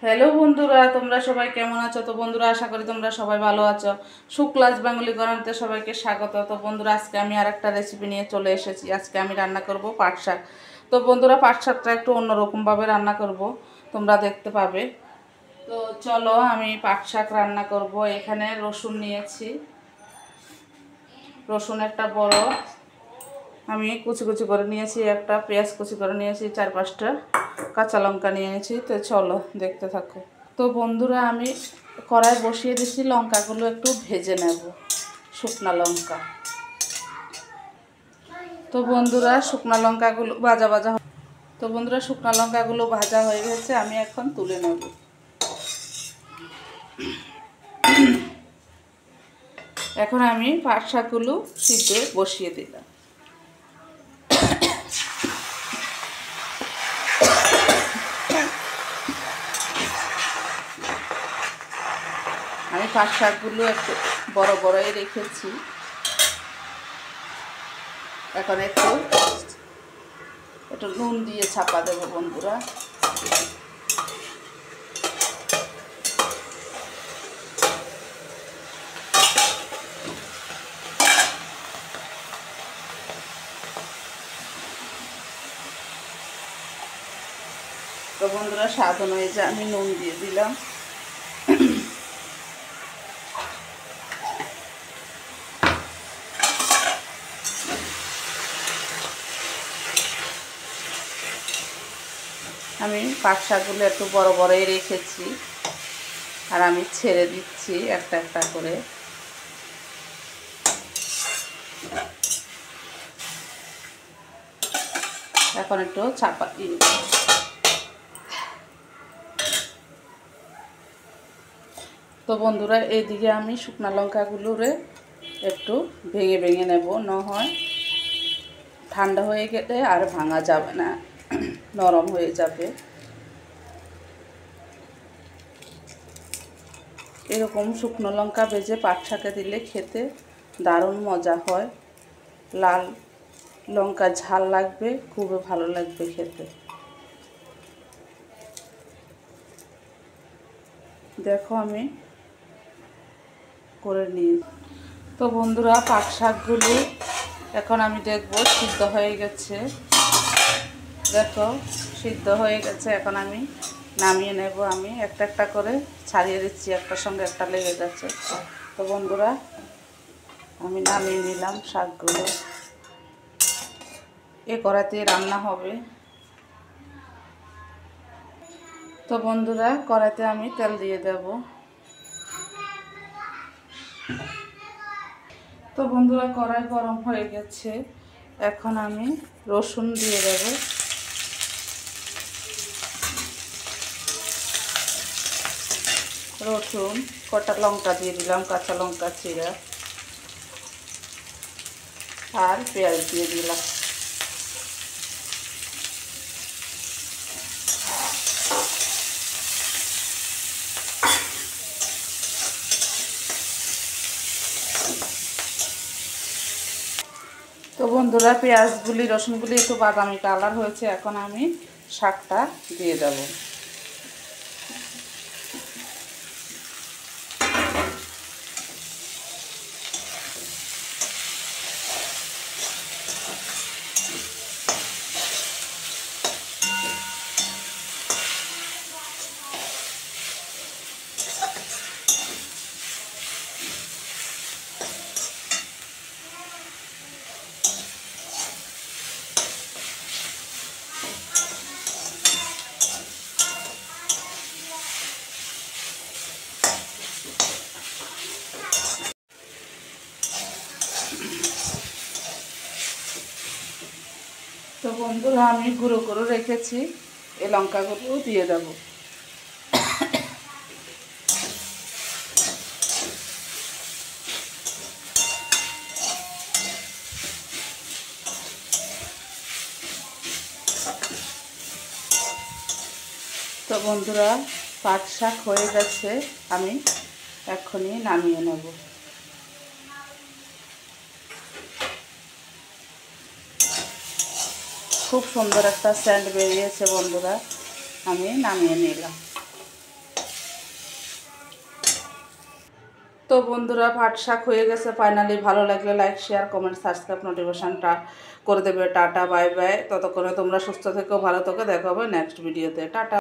Hello বন্ধুরা, তোমরা সবাই কেমন আছো? তো বন্ধুরা, আশা করি তোমরা সবাই ভালো আছো। শুক্লাস বেঙ্গলি গণিতে সবাইকে স্বাগত। তো বন্ধুরা, আজকে আমি আরেকটা রেসিপি নিয়ে চলে এসেছি। আজকে আমি রান্না করব পাট শাক। তো বন্ধুরা, পাট শাকটা একটু অন্যরকমভাবে রান্না করব, তোমরা দেখতে পাবে। তো চলো, আমি পাট শাক রান্না করব। এখানে রসুন নিয়েছি, রসুন একটা বড় আমি কুচি কুচি করে নিয়েছি, একটা পেঁয়াজ কুচি করে নিয়েছি, 4-5টা কাঁচা লঙ্কা নিয়েছি। তো চলো দেখতে থাকো। তো বন্ধুরা, আমি কড়াই বসিয়ে দিচ্ছি, লঙ্কাগুলো একটু ভেজে নেব, শুকনা লঙ্কা। তো বন্ধুরা, শুকনা লঙ্কাগুলো ভাজা তো বন্ধুরা, শুকনা লঙ্কাগুলো ভাজা হয়ে গেছে, আমি এখন তুলে নেব। এখন আমি পাট শাকগুলো সিদ্ধে বসিয়ে দিলাম। আমি পাট শাকগুলো একটু বড় বড়ই রেখেছি। এখন একটু নুন দিয়ে চাপা দেবো বন্ধুরা। তো বন্ধুরা, স্বাদ অনুযায়ী আমি নুন দিয়ে দিলাম। আমি পাট শাকগুলো একটু বড় বড়ই রেখেছি, আর আমি ছেড়ে দিচ্ছি একটা একটা করে। এখন একটু চাপা দিয়ে দিই। তো বন্ধুরা, এইদিকে আমি শুকনা লঙ্কাগুলোরে একটু ভেঙে ভেঙে নেব, না হয় ঠান্ডা হয়ে গেলে আর ভাঙা যাবে না, নরম হয়ে যাবে। এরকম শুকনো লঙ্কা ভেজে পাট শাকে দিলে খেতে দারুণ মজা হয়। লাল লঙ্কা ঝাল লাগবে, খুবই ভালো লাগবে খেতে। দেখো, আমি করে নিই। তো বন্ধুরা, পাট শাকগুলো এখন আমি দেখব সিদ্ধ হয়ে গেছে। দেখো, সিদ্ধ হয়ে গেছে। এখন আমি নামিয়ে নেব। আমি একটা একটা করে ছাড়িয়ে দিচ্ছি, একটার সঙ্গে একটা লেগে যাচ্ছে। তো বন্ধুরা, আমি নামিয়ে নিলাম শাকগুলো। এ কড়াতে রান্না হবে। তো বন্ধুরা, কড়াইতে আমি তেল দিয়ে দেব। তো বন্ধুরা, কড়াই গরম হয়ে গেছে। এখন আমি রসুন দিয়ে দেব। রসুন, কটা লঙ্কা দিয়ে দিলাম, কাঁচা লঙ্কা চিরা, আর পেঁয়াজ দিয়ে দিলাম। তো বন্ধুরা, পেঁয়াজগুলি রসুনগুলি একটু বাদামি কালার হয়েছে। এখন আমি শাকটা দিয়ে দেব। তো বন্ধুরা, আমি গুঁড়ো করে রেখেছি, এই লঙ্কাগুলো দিয়ে দেব। তো বন্ধুরা, পাট শাক হয়ে গেছে, আমি এক্ষুনি নামিয়ে নেব। খুব সুন্দর একটা সেন্ট বেরিয়েছে বন্ধুরা, আমি নামিয়ে নিলাম। তো বন্ধুরা পাট শাক হয়ে গেছে ফাইনালি। ভালো লাগলে লাইক শেয়ার কমেন্ট সাবস্ক্রাইব নোটিফিকেশনটা করে দেবে। Tata bye bye. ততক্ষণে তোমরা সুস্থ থেকো, ভালো থেকো, দেখা হবে নেক্সট ভিডিওতে। টাটা।